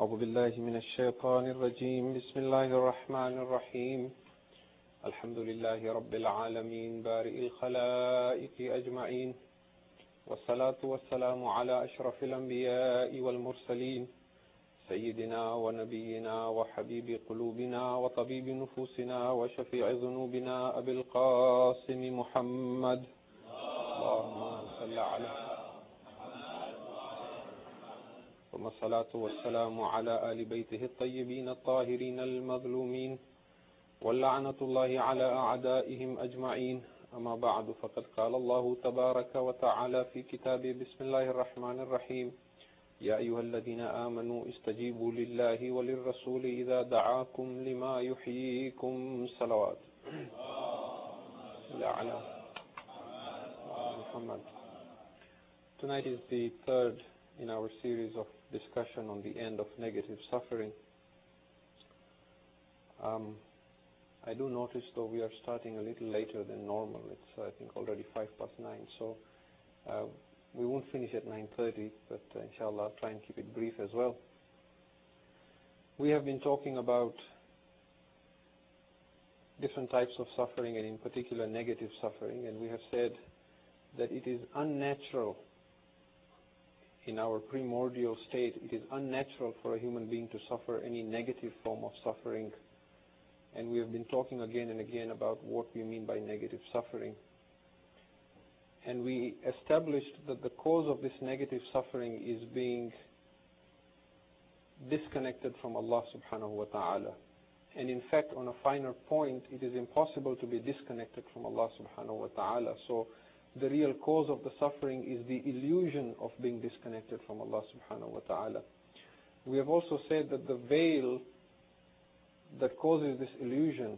أعوذ بالله من الشيطان الرجيم بسم الله الرحمن الرحيم الحمد لله رب العالمين بارئ الخلائق أجمعين والصلاة والسلام على أشرف الأنبياء والمرسلين سيدنا ونبينا وحبيب قلوبنا وطبيب نفوسنا وشفيع ذنوبنا أبي القاسم محمد اللهم صل على ثم الصلاة والسلام على آل بيته الطيبين الطاهرين المظلومين واللعنة الله على أعدائهم أجمعين أما بعد فقد قال الله تبارك وتعالى في كتابه بسم الله الرحمن الرحيم يا أيها الذين آمنوا استجيبوا لله وللرسول إذا دعاكم لما يحييكم صلوات على محمد. Tonight is the third in our series of discussion on the end of negative suffering. I do notice though we are starting a little later than normal. It's I think already 9:05, so we won't finish at 9:30, but inshallah I'll try and keep it brief as well. We have been talking about different types of suffering, and in particular negative suffering, and we have said that it is unnatural in our primordial state. It is unnatural for a human being to suffer any negative form of suffering, and we have been talking again and again about what we mean by negative suffering. And we established that the cause of this negative suffering is being disconnected from Allah subhanahu wa ta'ala. And in fact, on a finer point, it is impossible to be disconnected from Allah subhanahu wa ta'ala. So the real cause of the suffering is the illusion of being disconnected from Allah subhanahu wa ta'ala. We have also said that the veil that causes this illusion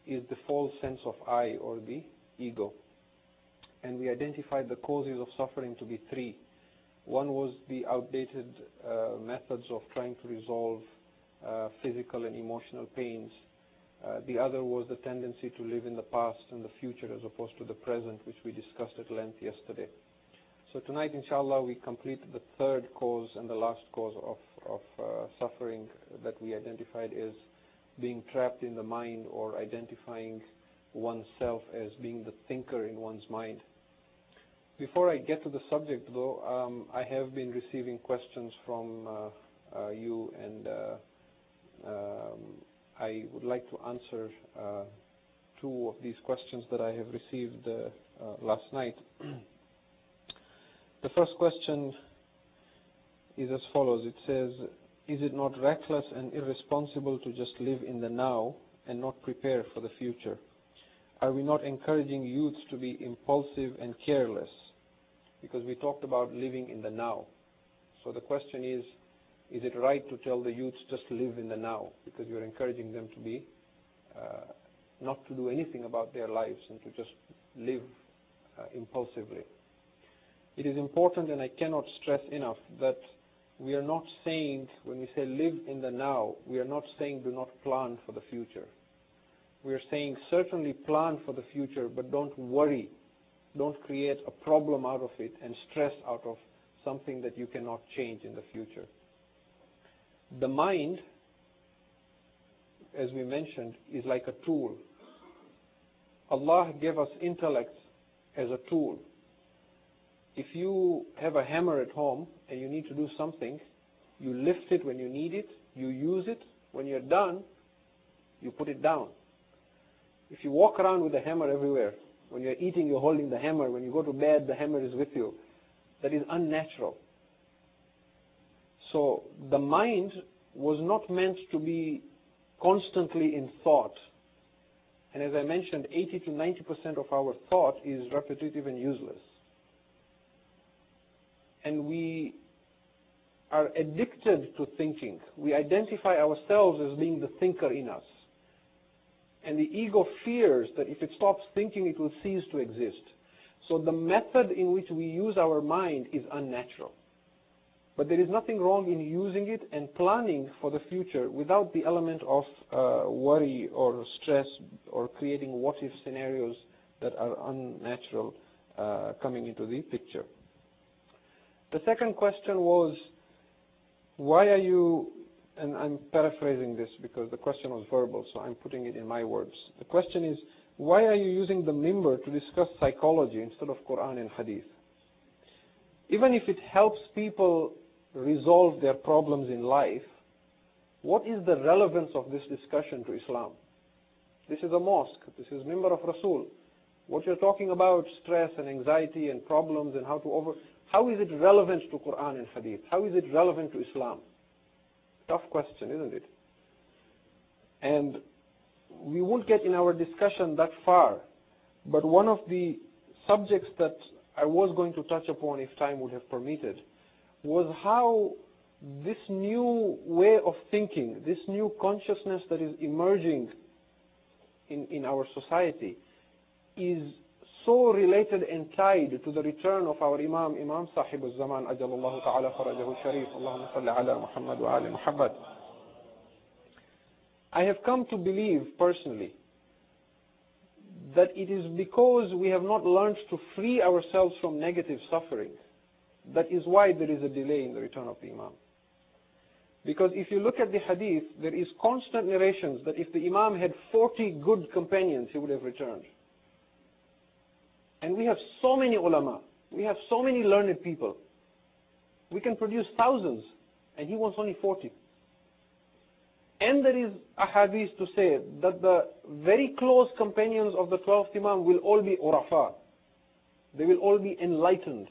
is the false sense of I, or the ego. And we identified the causes of suffering to be three. One was the outdated methods of trying to resolve physical and emotional pains. The other was the tendency to live in the past and the future as opposed to the present, which we discussed at length yesterday. So tonight, inshallah, we complete the third cause and the last cause of suffering that we identified as being trapped in the mind, or identifying oneself as being the thinker in one's mind. Before I get to the subject, though, I have been receiving questions from you, and I would like to answer two of these questions that I have received last night. The first question is as follows. It says, is it not reckless and irresponsible to just live in the now and not prepare for the future? Are we not encouraging youths to be impulsive and careless? Because we talked about living in the now. So the question is it right to tell the youths just live in the now? Because you're encouraging them to be, not to do anything about their lives and to just live impulsively. It is important, and I cannot stress enough, that we are not saying, when we say live in the now, we are not saying do not plan for the future. We are saying certainly plan for the future, but don't worry. Don't create a problem out of it and stress out of something that you cannot change in the future. The mind, as we mentioned, is like a tool. Allah gave us intellect as a tool. If you have a hammer at home and you need to do something, you lift it when you need it, you use it. When you're done, you put it down. If you walk around with a hammer everywhere, when you're eating, you're holding the hammer. When you go to bed, the hammer is with you. That is unnatural. So the mind was not meant to be constantly in thought. And as I mentioned, 80 to 90% of our thought is repetitive and useless. And we are addicted to thinking. We identify ourselves as being the thinker in us. And the ego fears that if it stops thinking, it will cease to exist. So the method in which we use our mind is unnatural. But there is nothing wrong in using it and planning for the future without the element of worry or stress or creating what-if scenarios that are unnatural coming into the picture. The second question was, why are you, and I'm paraphrasing this because the question was verbal, so I'm putting it in my words. The question is, why are you using the minbar to discuss psychology instead of Quran and Hadith? Even if it helps people resolve their problems in life, what is the relevance of this discussion to Islam? This is a mosque. This is minbar of Rasul. What you're talking about, stress and anxiety and problems and how is it relevant to Quran and Hadith? How is it relevant to Islam? Tough question, isn't it? And we won't get in our discussion that far, but one of the subjects that I was going to touch upon, if time would have permitted, was how this new way of thinking, this new consciousness that is emerging in our society is so related and tied to the return of our Imam Sahib al-Zaman, Ajalallahu ta'ala farajahu sharif, Allahumma salli ala Muhammad wa ali Muhammad. I have come to believe personally that it is because we have not learned to free ourselves from negative suffering. That is why there is a delay in the return of the Imam. Because if you look at the hadith, there is constant narrations that if the Imam had 40 good companions, he would have returned. And we have so many ulama, we have so many learned people. We can produce thousands, and he wants only 40. And there is a hadith to say that the very close companions of the 12th Imam will all be urafa. They will all be enlightened.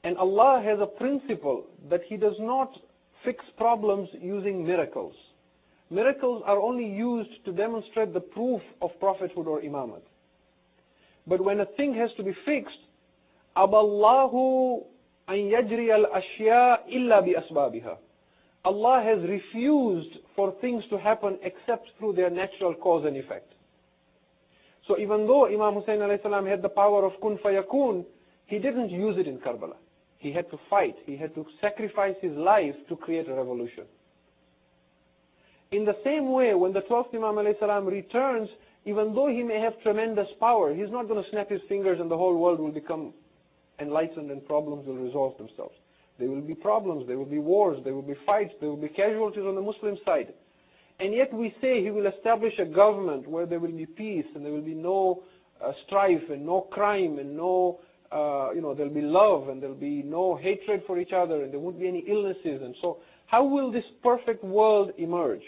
And Allah has a principle that He does not fix problems using miracles. Miracles are only used to demonstrate the proof of prophethood or imamat. But when a thing has to be fixed, aballahu an yajri al-ashya illa bi asbabiha. Allah has refused for things to happen except through their natural cause and effect. So even though Imam Hussein alayhi salam had the power of kun fayakun, he didn't use it in Karbala. He had to fight. He had to sacrifice his life to create a revolution. In the same way, when the 12th Imam alayhi salam returns, even though he may have tremendous power, he's not going to snap his fingers and the whole world will become enlightened and problems will resolve themselves. There will be problems, there will be wars, there will be fights, there will be casualties on the Muslim side. And yet we say he will establish a government where there will be peace and there will be no strife and no crime and no, there will be love and there will be no hatred for each other and there won't be any illnesses. And so how will this perfect world emerge?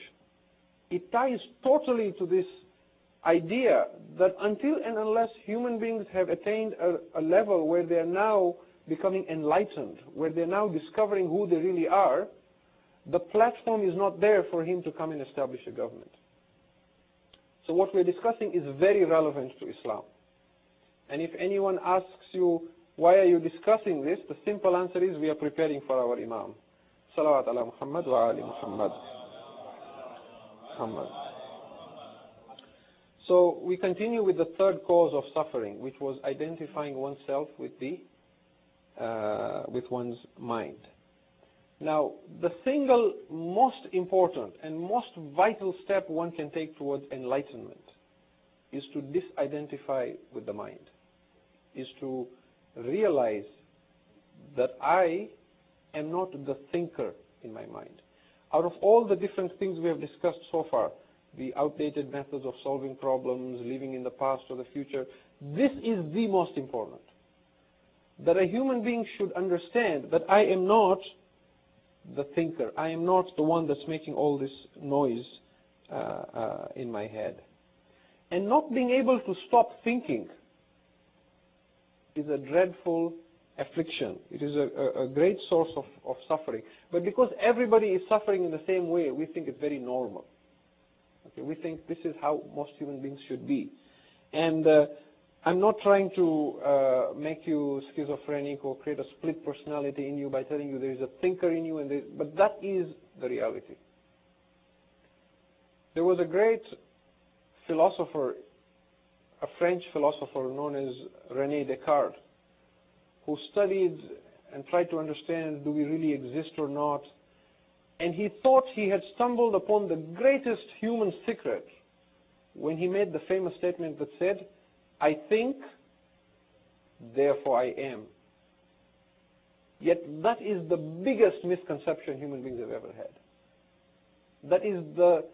It ties totally to this idea that until and unless human beings have attained a level where they are now becoming enlightened, where they're now discovering who they really are, the platform is not there for him to come and establish a government. So what we're discussing is very relevant to Islam. And if anyone asks you, why are you discussing this? The simple answer is, we are preparing for our Imam. Salawat ala Muhammad wa ali Muhammad. So we continue with the third cause of suffering, which was identifying oneself with one's mind. Now, the single most important and most vital step one can take towards enlightenment is to disidentify with the mind, is to realize that I am not the thinker in my mind. Out of all the different things we have discussed so far, the outdated methods of solving problems, living in the past or the future, this is the most important. That a human being should understand that I am not the thinker. I am not the one that's making all this noise in my head. And not being able to stop thinking is a dreadful affliction. It is a great source of suffering. But because everybody is suffering in the same way, we think it's very normal. Okay, we think this is how most human beings should be. And I'm not trying to make you schizophrenic or create a split personality in you by telling you there is a thinker in you, but that is the reality. There was a great philosopher, a French philosopher known as René Descartes, who studied and tried to understand, do we really exist or not? And he thought he had stumbled upon the greatest human secret when he made the famous statement that said, I think, therefore I am. Yet that is the biggest misconception human beings have ever had. That is the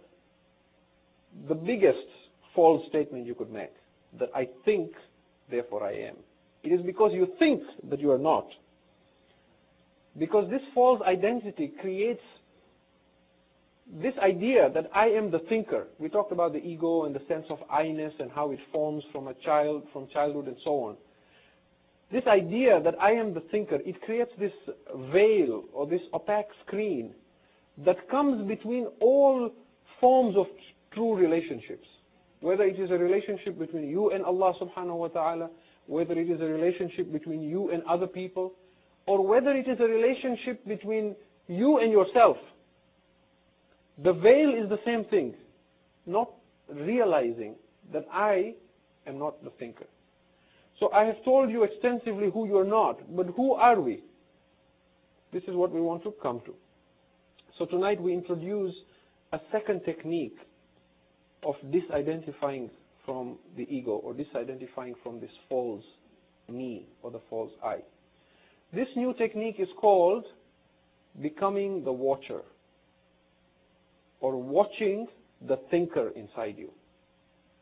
biggest false statement you could make. That I think, therefore I am. It is because you think that you are not. Because this false identity creates this idea that I am the thinker. We talked about the ego and the sense of I-ness and how it forms from childhood and so on. This idea that I am the thinker, it creates this veil or this opaque screen that comes between all forms of true relationships. Whether it is a relationship between you and Allah subhanahu wa ta'ala, whether it is a relationship between you and other people, or whether it is a relationship between you and yourself. The veil is the same thing, not realizing that I am not the thinker. So I have told you extensively who you are not, but who are we? This is what we want to come to. So tonight we introduce a second technique of disidentifying from the ego, or disidentifying from this false me or the false I. This new technique is called becoming the watcher, or watching the thinker inside you.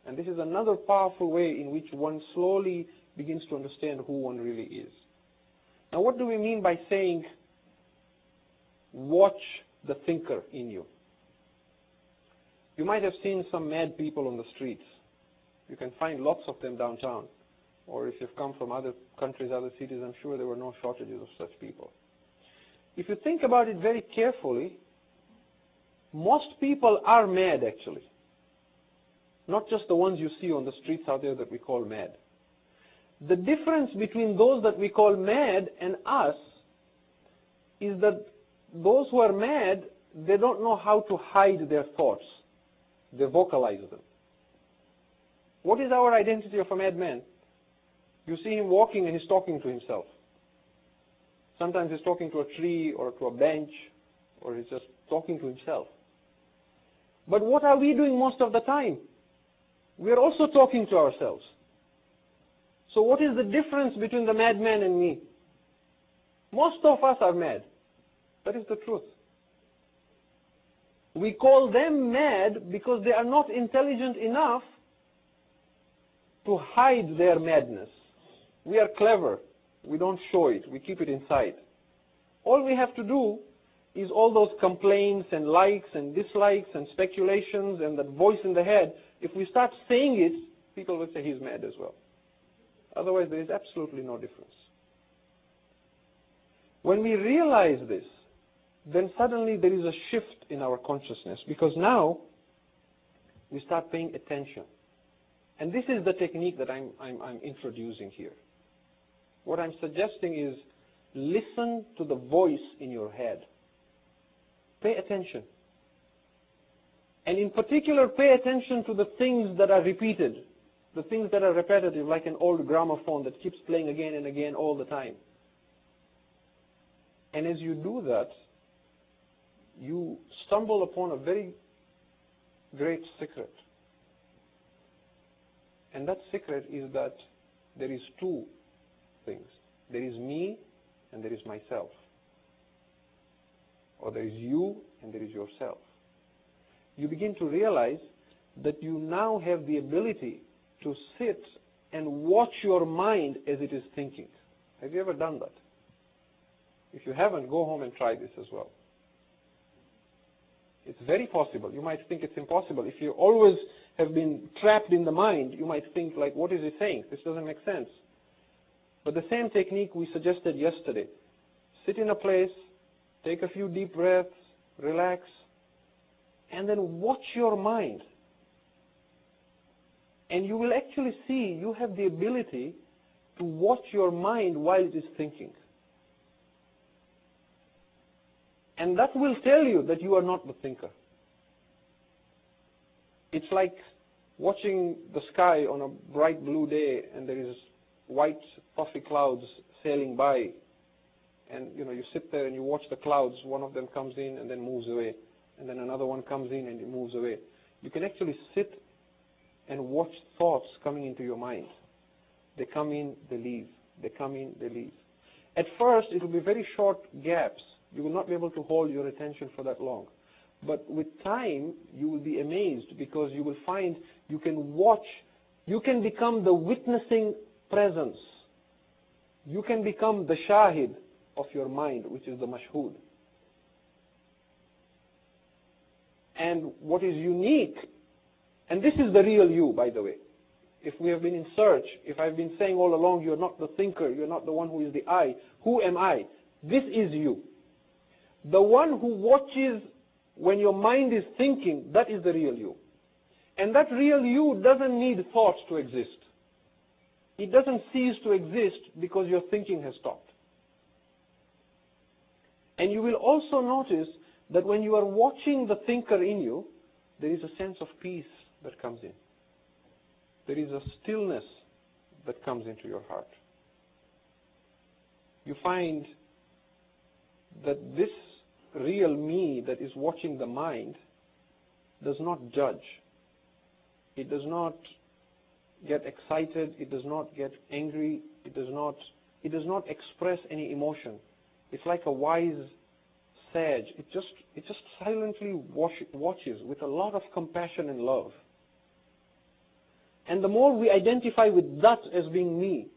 And this is another powerful way in which one slowly begins to understand who one really is. Now, what do we mean by saying, watch the thinker in you? You might have seen some mad people on the streets. You can find lots of them downtown. Or if you've come from other countries, other cities, I'm sure there were no shortages of such people. If you think about it very carefully, most people are mad actually. Not just the ones you see on the streets out there that we call mad. The difference between those that we call mad and us is that those who are mad, they don't know how to hide their thoughts. They vocalize them. What is our identity of a madman? You see him walking and he's talking to himself. Sometimes he's talking to a tree or to a bench, or he's just talking to himself. But what are we doing most of the time? We are also talking to ourselves. So what is the difference between the madman and me? Most of us are mad. That is the truth. We call them mad because they are not intelligent enough to hide their madness. We are clever. We don't show it. We keep it inside. All we have to do is all those complaints and likes and dislikes and speculations and that voice in the head. If we start saying it, people will say he's mad as well. Otherwise, there is absolutely no difference. When we realize this, then suddenly there is a shift in our consciousness, because now we start paying attention. And this is the technique that I'm introducing here. What I'm suggesting is listen to the voice in your head. Pay attention. And in particular, pay attention to the things that are repeated, the things that are repetitive, like an old gramophone that keeps playing again and again all the time. And as you do that, you stumble upon a very great secret. And that secret is that there is two things. There is me and there is myself. Or there is you and there is yourself. You begin to realize that you now have the ability to sit and watch your mind as it is thinking. Have you ever done that? If you haven't, go home and try this as well. It's very possible. You might think it's impossible. If you always have been trapped in the mind, you might think like, what is he saying? This doesn't make sense. But the same technique we suggested yesterday. Sit in a place, take a few deep breaths, relax, and then watch your mind. And you will actually see you have the ability to watch your mind while it is thinking. And that will tell you that you are not the thinker. It's like watching the sky on a bright blue day and there is white puffy clouds sailing by. And you sit there and you watch the clouds. One of them comes in and then moves away. And then another one comes in and it moves away. You can actually sit and watch thoughts coming into your mind. They come in, they leave. They come in, they leave. At first, it will be very short gaps. You will not be able to hold your attention for that long. But with time, you will be amazed because you will find you can watch, you can become the witnessing presence. You can become the shahid of your mind, which is the mashhud. And what is unique, and this is the real you, by the way. If we have been in search, if I've been saying all along, you're not the thinker, you're not the one who is the I, who am I? This is you. The one who watches when your mind is thinking, that is the real you. And that real you doesn't need thoughts to exist. It doesn't cease to exist because your thinking has stopped. And you will also notice that when you are watching the thinker in you, there is a sense of peace that comes in. There is a stillness that comes into your heart. You find that this real me that is watching the mind does not judge. It does not get excited. It does not get angry. It does not express any emotion. It's like a wise sage. It just silently watches with a lot of compassion and love. And the more we identify with that as being me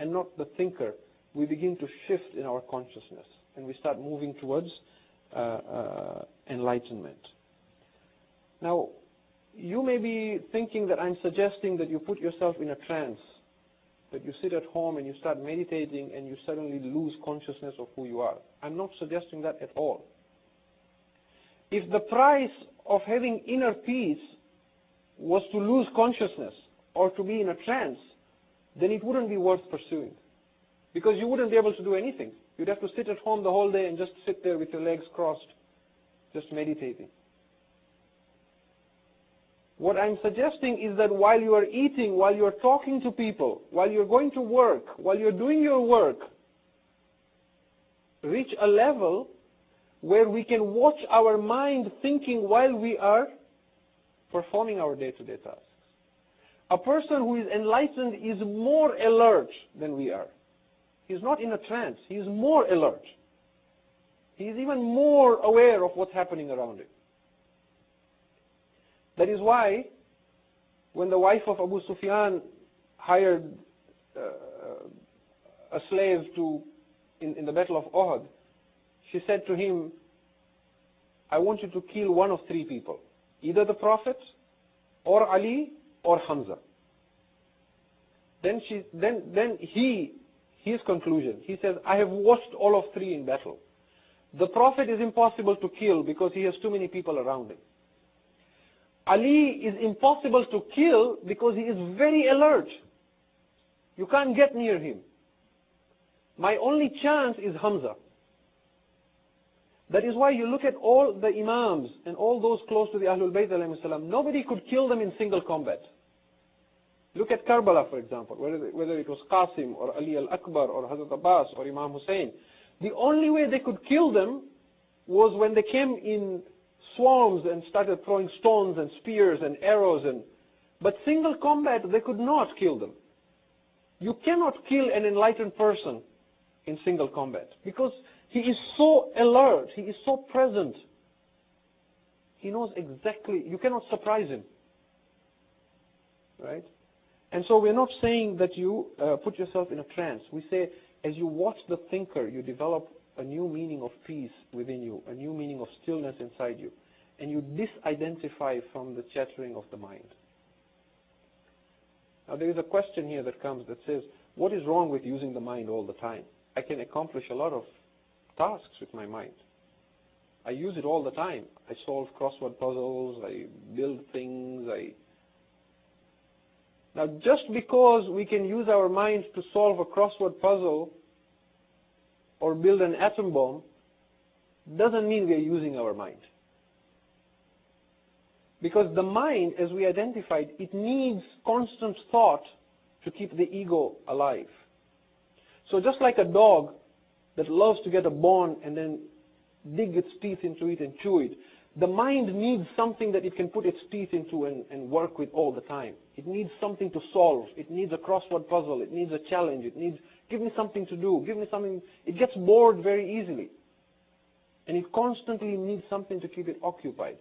and not the thinker, we begin to shift in our consciousness and we start moving towards enlightenment. Now, you may be thinking that I'm suggesting that you put yourself in a trance, that you sit at home and you start meditating and you suddenly lose consciousness of who you are. I'm not suggesting that at all. If the price of having inner peace was to lose consciousness or to be in a trance, then it wouldn't be worth pursuing. Because you wouldn't be able to do anything. You'd have to sit at home the whole day and just sit there with your legs crossed, just meditating. What I'm suggesting is that while you are eating, while you're talking to people, while you're going to work, while you're doing your work, reach a level where we can watch our mind thinking while we are performing our day-to-day tasks. A person who is enlightened is more alert than we are. He's not in a trance. He is more alert. He is even more aware of what's happening around him. That is why when the wife of Abu Sufyan hired a slave in the Battle of Uhud, she said to him, I want you to kill one of three people, either the Prophet, or Ali, or Hamza. Then his conclusion, he says, I have watched all of three in battle. The Prophet is impossible to kill because he has too many people around him. Ali is impossible to kill because he is very alert. You can't get near him. My only chance is Hamza. That is why you look at all the Imams and all those close to the Ahlul Bayt alayhi salam, nobody could kill them in single combat. Look at Karbala, for example, whether it was Qasim or Ali al-Akbar or Hazrat Abbas or Imam Hussein. The only way they could kill them was when they came in swarms and started throwing stones and spears and arrows. But single combat, they could not kill them. You cannot kill an enlightened person in single combat because he is so alert, he is so present. He knows exactly, you cannot surprise him. Right? And so we're not saying that you put yourself in a trance. We say as you watch the thinker, you develop a new meaning of peace within you, a new meaning of stillness inside you, and you disidentify from the chattering of the mind. Now there is a question here that comes that says, what is wrong with using the mind all the time? I can accomplish a lot of tasks with my mind. I use it all the time. I solve crossword puzzles, I build things, Now just because we can use our mind to solve a crossword puzzle or build an atom bomb doesn't mean we are using our mind. Because the mind, as we identified, it needs constant thought to keep the ego alive. So just like a dog that loves to get a bone and then dig its teeth into it and chew it, the mind needs something that it can put its teeth into and work with all the time. It needs something to solve. It needs a crossword puzzle. It needs a challenge. It needs Give me something to do. Give me something. It gets bored very easily. And it constantly needs something to keep it occupied.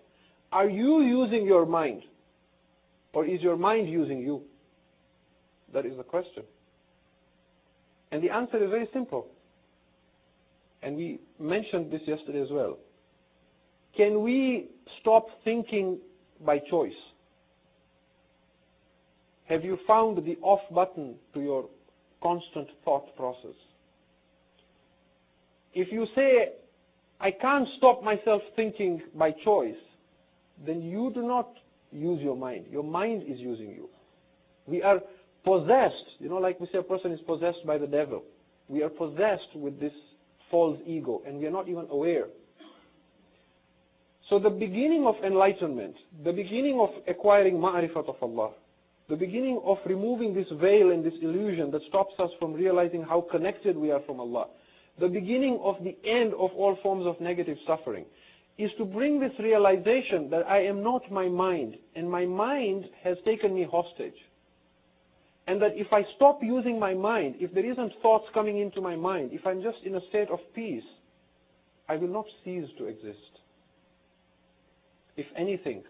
Are you using your mind? Or is your mind using you? That is the question. And the answer is very simple. And we mentioned this yesterday as well. Can we stop thinking by choice? Have you found the off button to your constant thought process? If you say, I can't stop myself thinking by choice, then you do not use your mind. Your mind is using you. We are possessed, like we say a person is possessed by the devil. We are possessed with this false ego, and we are not even aware. So the beginning of enlightenment, the beginning of acquiring ma'rifat of Allah, the beginning of removing this veil and this illusion that stops us from realizing how connected we are from Allah, the beginning of the end of all forms of negative suffering, is to bring this realization that I am not my mind, and my mind has taken me hostage. And that if I stop using my mind, if there isn't thoughts coming into my mind, if I'm just in a state of peace, I will not cease to exist. If anything,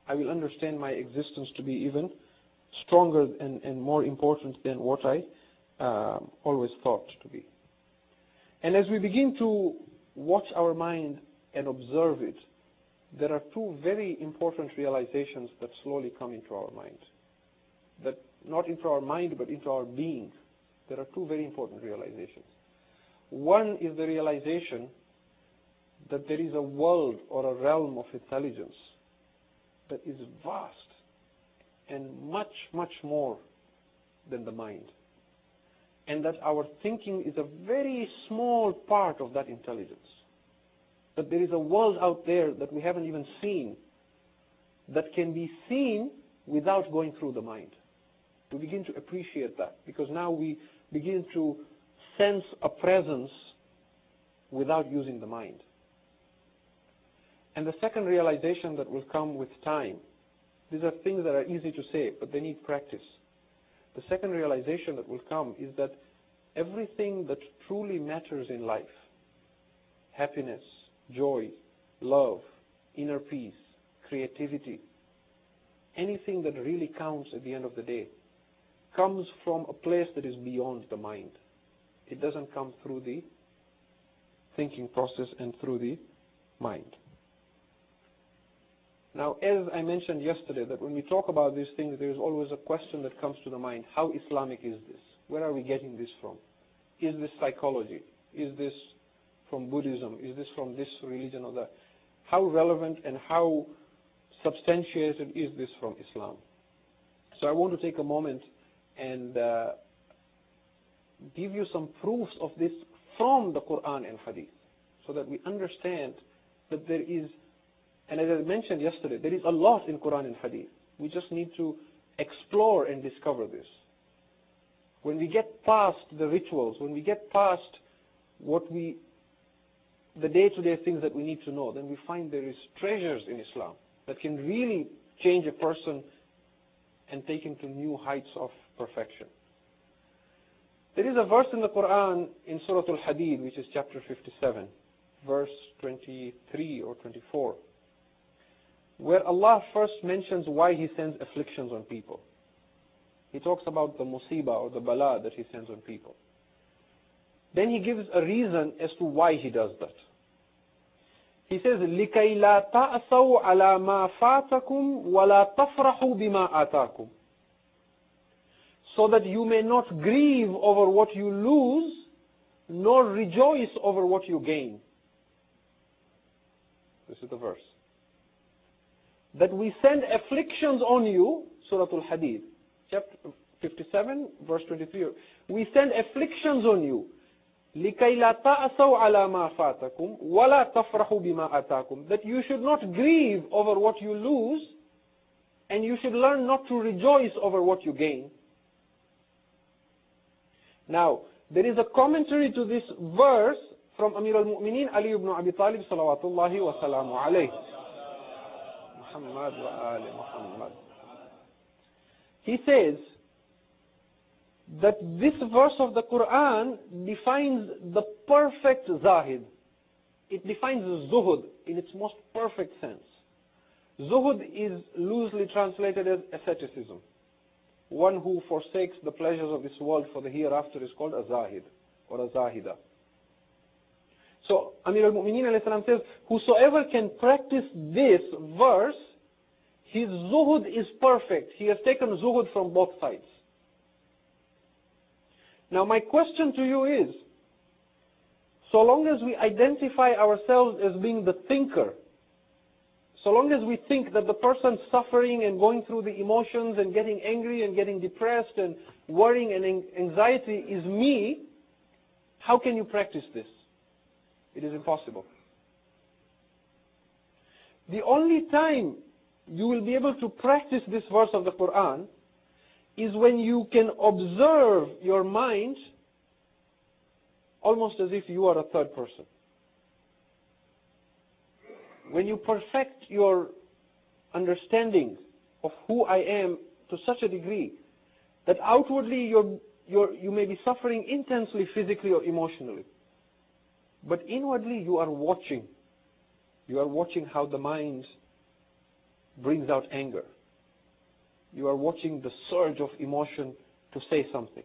I will understand my existence to be even stronger and more important than what I always thought to be. And as we begin to watch our mind and observe it, there are two very important realizations that slowly come into our mind. That not into our mind, but into our being. There are two very important realizations. One is the realization that there is a world or a realm of intelligence that is vast and much, much more than the mind. And that our thinking is a very small part of that intelligence. That there is a world out there that we haven't even seen, that can be seen without going through the mind. We begin to appreciate that, because now we begin to sense a presence without using the mind. And the second realization that will come with time, these are things that are easy to say, but they need practice. The second realization that will come is that everything that truly matters in life, happiness, joy, love, inner peace, creativity, anything that really counts at the end of the day, comes from a place that is beyond the mind. It doesn't come through the thinking process and through the mind. Now, as I mentioned yesterday, that when we talk about these things, there is always a question that comes to the mind. How Islamic is this? Where are we getting this from? Is this psychology? Is this from Buddhism? Is this from this religion or that? How relevant and how substantiated is this from Islam? So I want to take a moment and give you some proofs of this from the Quran and Hadith, so that we understand that there is, and as I mentioned yesterday, there is a lot in Quran and Hadith. We just need to explore and discover this. When we get past the rituals, when we get past the day-to-day things that we need to know, then we find there is treasures in Islam that can really change a person and take him to new heights of perfection. There is a verse in the Quran in Surah Al-Hadid, which is chapter 57, verse 23 or 24, where Allah first mentions why He sends afflictions on people. He talks about the musibah or the bala that He sends on people. Then He gives a reason as to why He does that. He says, لِكَيْ لَا تَأْسَوْا عَلَى مَا فَاتَكُمْ وَلَا تَفْرَحُوا بِمَا آتَاكُمْ, so that you may not grieve over what you lose, nor rejoice over what you gain. This is the verse. That we send afflictions on you, Surah Al-Hadid, chapter 57, verse 23. We send afflictions on you, لِكَيْ لَا تَأْسَوْا عَلَى مَا فَاتَكُمْ وَلَا تَفْرَحُوا بِمَا آتَاكُمْ, that you should not grieve over what you lose, and you should learn not to rejoice over what you gain. Now, there is a commentary to this verse from Amir al-Mu'mineen Ali ibn Abi Talib salawatullahi wa salamu alayhi. Muhammad wa ali Muhammad. He says that this verse of the Quran defines the perfect zahid. It defines zuhud in its most perfect sense. Zuhud is loosely translated as asceticism. One who forsakes the pleasures of this world for the hereafter is called a zahid or a zahida. So Amir al-Mu'mineen alayhi salam says, whosoever can practice this verse, his zuhud is perfect. He has taken zuhud from both sides. Now my question to you is, so long as we identify ourselves as being the thinker, so long as we think that the person suffering and going through the emotions and getting angry and getting depressed and worrying and anxiety is me, how can you practice this? It is impossible. The only time you will be able to practice this verse of the Quran is when you can observe your mind almost as if you are a third person. When you perfect your understanding of who I am to such a degree that outwardly you may be suffering intensely physically or emotionally, but inwardly you are watching. You are watching how the mind brings out anger. You are watching the surge of emotion to say something.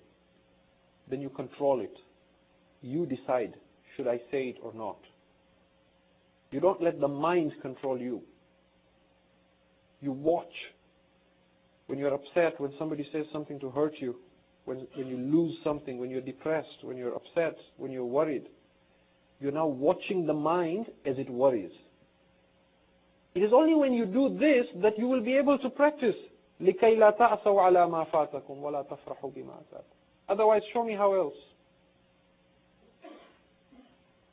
Then you control it. You decide, should I say it or not? You don't let the mind control you. You watch. When you're upset, when somebody says something to hurt you, when you lose something, when you're depressed, when you're upset, when you're worried, you're now watching the mind as it worries. It is only when you do this that you will be able to practice لِكَيْ لَا تَعْسَوْا عَلَى مَا فَاتَكُمْ وَلَا تَفْرَحُوا بِمَا أَتَاكُمْ. Otherwise, show me how else.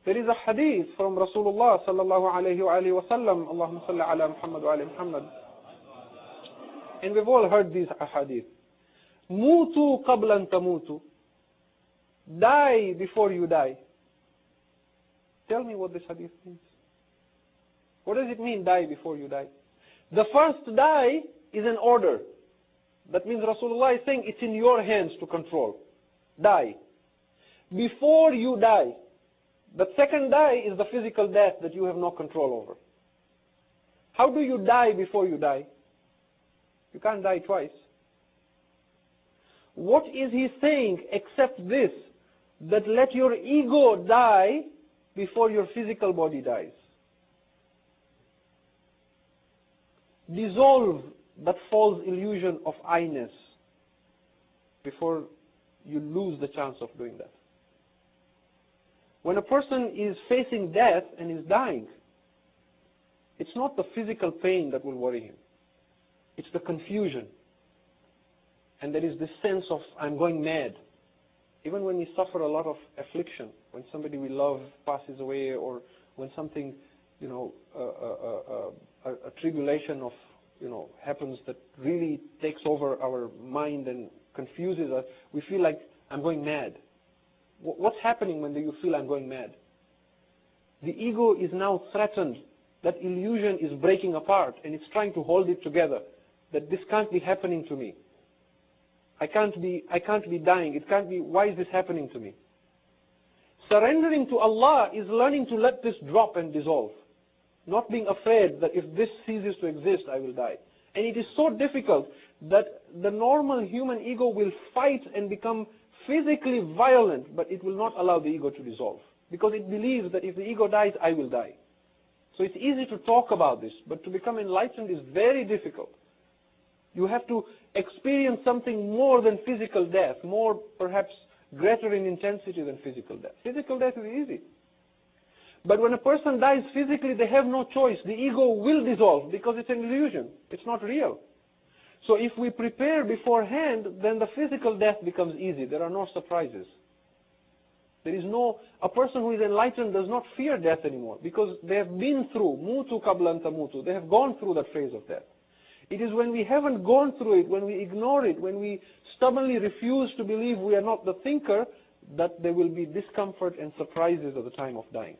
There is a hadith from Rasulullah sallallahu alayhi wa alihi wa sallam, Allahumma salli ala Muhammad wa ala Muhammad. And we've all heard these hadith. Mutu qablan tamutu. Die before you die. Tell me what this hadith means. What does it mean, die before you die? The first die is an order. That means Rasulullah is saying it's in your hands to control. Die. Before you die. The second die is the physical death that you have no control over. How do you die before you die? You can't die twice. What is he saying except this? That let your ego die before your physical body dies. Dissolve that false illusion of I-ness before you lose the chance of doing that. When a person is facing death and is dying, it's not the physical pain that will worry him. It's the confusion. And there is this sense of, I'm going mad. Even when we suffer a lot of affliction, when somebody we love passes away, or when something, a tribulation of, happens that really takes over our mind and confuses us, we feel like, I'm going mad. What's happening when you feel I'm going mad? The ego is now threatened. That illusion is breaking apart, and it's trying to hold it together. That this can't be happening to me. I can't be dying. It can't be, why is this happening to me? Surrendering to Allah is learning to let this drop and dissolve. Not being afraid that if this ceases to exist, I will die. And it is so difficult that the normal human ego will fight and become physically violent, but it will not allow the ego to dissolve. Because it believes that if the ego dies, I will die. So it's easy to talk about this, but to become enlightened is very difficult. You have to experience something more than physical death, more perhaps greater in intensity than physical death. Physical death is easy. But when a person dies physically, they have no choice. The ego will dissolve because it's an illusion. It's not real. So if we prepare beforehand, then the physical death becomes easy. There are no surprises. A person who is enlightened does not fear death anymore because they have been through, mutu qablan tamutu. They have gone through that phase of death. It is when we haven't gone through it, when we ignore it, when we stubbornly refuse to believe we are not the thinker, that there will be discomfort and surprises at the time of dying.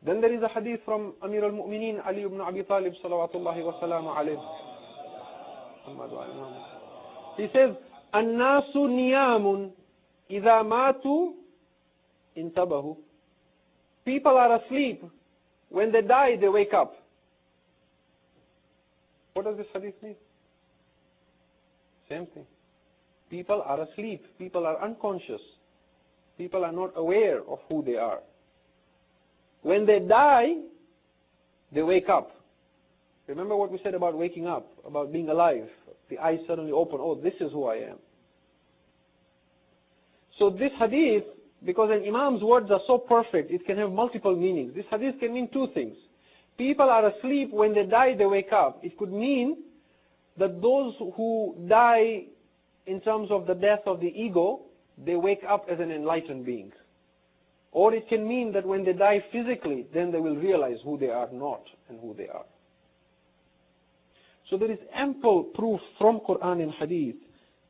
Then there is a hadith from Amir al-Mu'mineen Ali ibn Abi Talib salawatullahi wa salamu alayhi. He says, الناس نيام إذا ماتوا انتبهوا. People are asleep. When they die, they wake up. What does this hadith mean? Same thing. People are asleep. People are unconscious. People are not aware of who they are. When they die, they wake up. Remember what we said about waking up, about being alive. The eyes suddenly open. Oh, this is who I am. So this hadith, because an imam's words are so perfect, it can have multiple meanings. This hadith can mean two things. People are asleep. When they die, they wake up. It could mean that those who die in terms of the death of the ego, they wake up as an enlightened being. Or it can mean that when they die physically, then they will realize who they are not and who they are. So there is ample proof from Quran and Hadith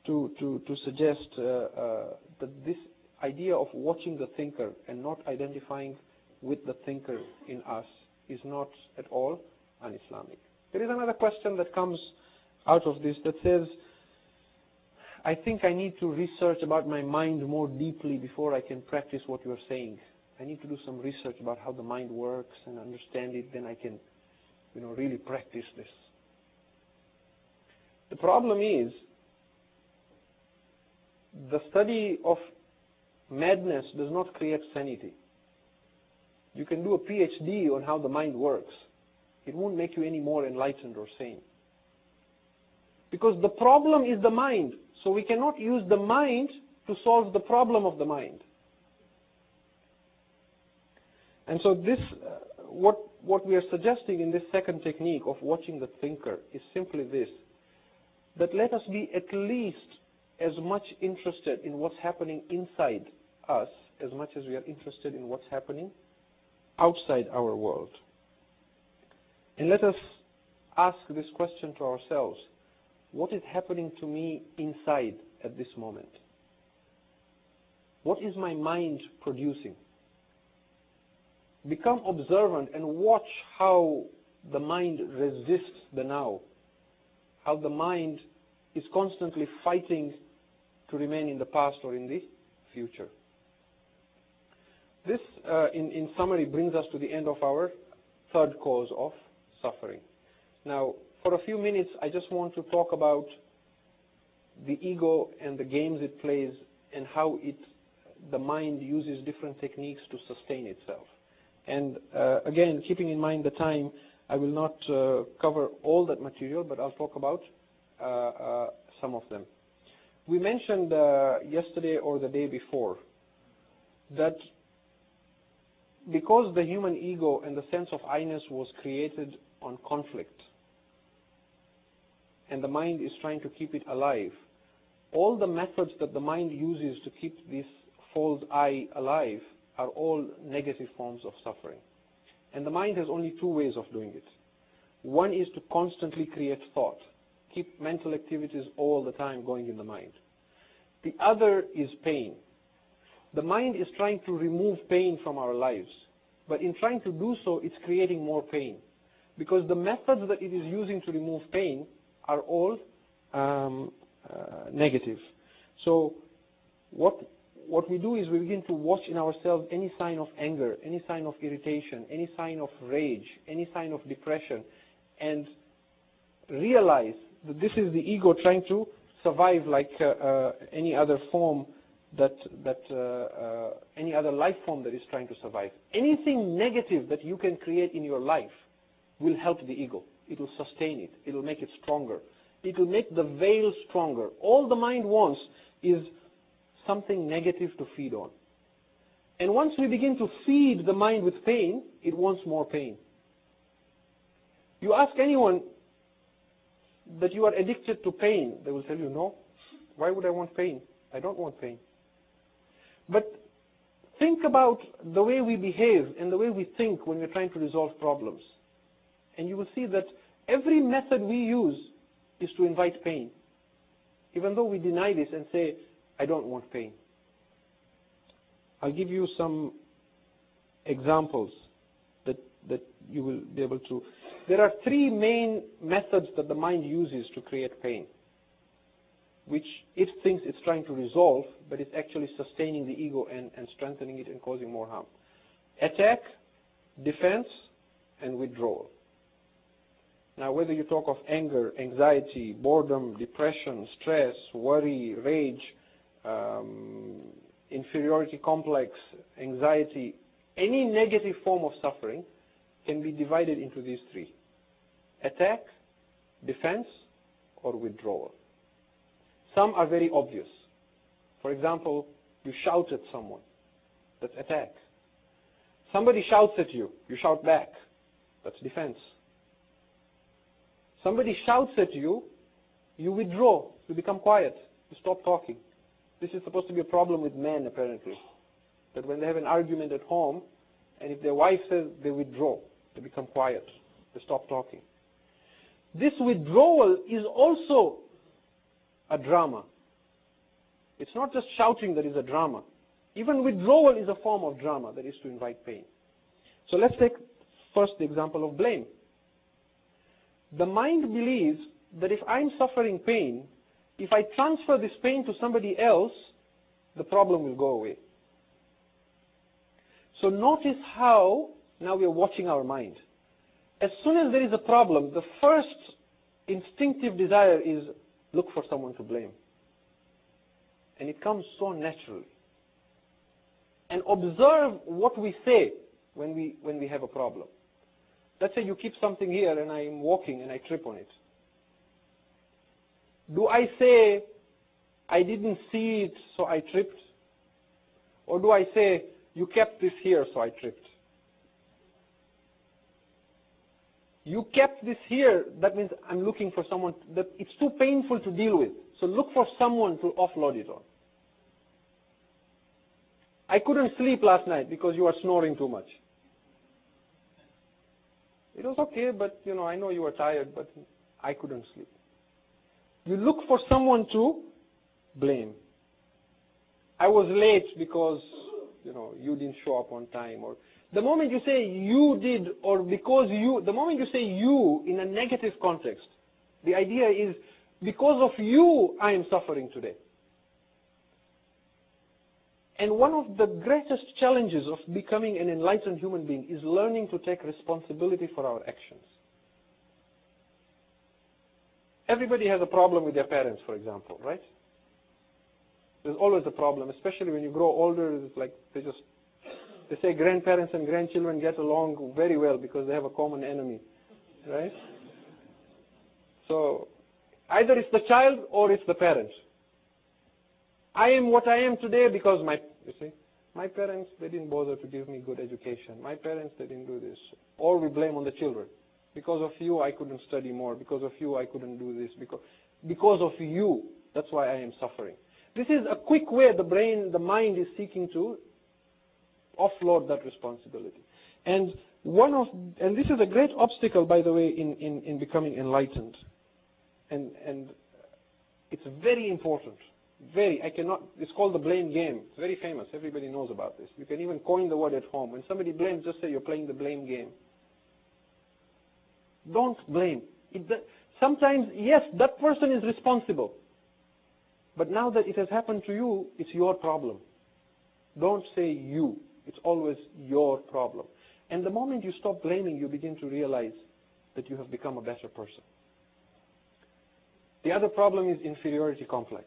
to suggest that this idea of watching the thinker and not identifying with the thinker in us is not at all un-Islamic. There is another question that comes out of this that says, I think I need to research about my mind more deeply before I can practice what you are saying. I need to do some research about how the mind works and understand it, then I can, really practice this. The problem is, the study of madness does not create sanity. You can do a PhD on how the mind works. It won't make you any more enlightened or sane. Because the problem is the mind. So we cannot use the mind to solve the problem of the mind. And so this, what we are suggesting in this second technique of watching the thinker is simply this, that let us be at least as much interested in what's happening inside us as much as we are interested in what's happening outside our world. And let us ask this question to ourselves. What is happening to me inside at this moment? What is my mind producing? Become observant and watch how the mind resists the now, how the mind is constantly fighting to remain in the past or in the future. This, in summary, brings us to the end of our third cause of suffering. Now, for a few minutes, I just want to talk about the ego and the games it plays and how the mind uses different techniques to sustain itself. And again, keeping in mind the time, I will not cover all that material, but I'll talk about some of them. We mentioned yesterday or the day before that because the human ego and the sense of I-ness was created on conflict, and the mind is trying to keep it alive, all the methods that the mind uses to keep this false I alive are all negative forms of suffering. And the mind has only two ways of doing it. One is to constantly create thought, keep mental activities all the time going in the mind. The other is pain. The mind is trying to remove pain from our lives, but in trying to do so, it's creating more pain, because the methods that it is using to remove pain are all negative. So what we do is we begin to watch in ourselves any sign of anger, any sign of irritation, any sign of rage, any sign of depression, and realize that this is the ego trying to survive like any other form any other life form that is trying to survive. Anything negative that you can create in your life will help the ego. It will sustain it. It will make it stronger. It will make the veil stronger. All the mind wants is something negative to feed on. And once we begin to feed the mind with pain, it wants more pain. You ask anyone that you are addicted to pain, they will tell you, no. Why would I want pain? I don't want pain. But think about the way we behave and the way we think when we're trying to resolve problems. And you will see that every method we use is to invite pain, even though we deny this and say, I don't want pain. I'll give you some examples that you will be able to. There are three main methods that the mind uses to create pain. which it thinks it's trying to resolve, but it's actually sustaining the ego and strengthening it and causing more harm. Attack, defense, and withdrawal. Now, whether you talk of anger, anxiety, boredom, depression, stress, worry, rage, inferiority complex, anxiety, any negative form of suffering can be divided into these three: attack, defense, or withdrawal. Some are very obvious. For example, you shout at someone. That's attack. Somebody shouts at you. You shout back. That's defense. Somebody shouts at you. You withdraw. You become quiet. You stop talking. This is supposed to be a problem with men, apparently. That when they have an argument at home, and if their wife says, they withdraw. They become quiet. They stop talking. This withdrawal is also a drama. It's not just shouting that is a drama. Even withdrawal is a form of drama that is to invite pain. So let's take first the example of blame. The mind believes that if I'm suffering pain, if I transfer this pain to somebody else, the problem will go away. So notice how now we are watching our mind. As soon as there is a problem, the first instinctive desire is look for someone to blame. And it comes so naturally. And observe what we say when we have a problem. Let's say you keep something here and I am walking and I trip on it. Do I say, I didn't see it, so I tripped? Or do I say, you kept this here, so I tripped? You kept this here, that means I'm looking for someone, that it's too painful to deal with. So look for someone to offload it on. I couldn't sleep last night because you were snoring too much. It was okay, but I know you were tired, but I couldn't sleep. You look for someone to blame. I was late because you didn't show up on time. Or the moment you say you did, or because you, the moment you say you in a negative context, the idea is because of you I am suffering today. And one of the greatest challenges of becoming an enlightened human being is learning to take responsibility for our actions. Everybody has a problem with their parents, for example, right? There's always a problem, especially when you grow older. It's like they say grandparents and grandchildren get along very well because they have a common enemy, right? So either it's the child or it's the parent. I am what I am today because my parents, they didn't bother to give me good education. My parents, they didn't do this. Or we blame on the children. Because of you, I couldn't study more. Because of you, I couldn't do this. Because of you, that's why I am suffering. This is a quick way the mind is seeking to offload that responsibility. And this is a great obstacle, by the way, in becoming enlightened. And it's very important. It's called the blame game. It's very famous. Everybody knows about this. You can even coin the word at home. When somebody blames, just say you're playing the blame game. Don't blame. Sometimes, yes, that person is responsible. But now that it has happened to you, it's your problem. Don't say you. It's always your problem. And the moment you stop blaming, you begin to realize that you have become a better person. The other problem is inferiority complex.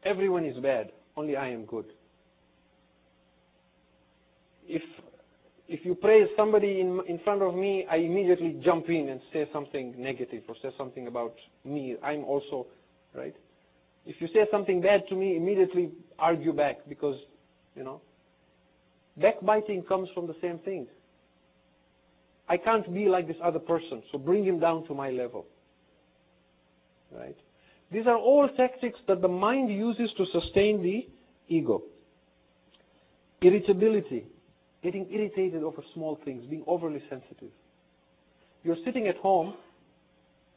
Everyone is bad, only I am good. If you praise somebody in front of me, I immediately jump in and say something negative or say something about me. I'm also, right? If you say something bad to me, immediately argue back because, backbiting comes from the same thing. I can't be like this other person, so bring him down to my level, right? These are all tactics that the mind uses to sustain the ego. Irritability, getting irritated over small things, being overly sensitive. You're sitting at home,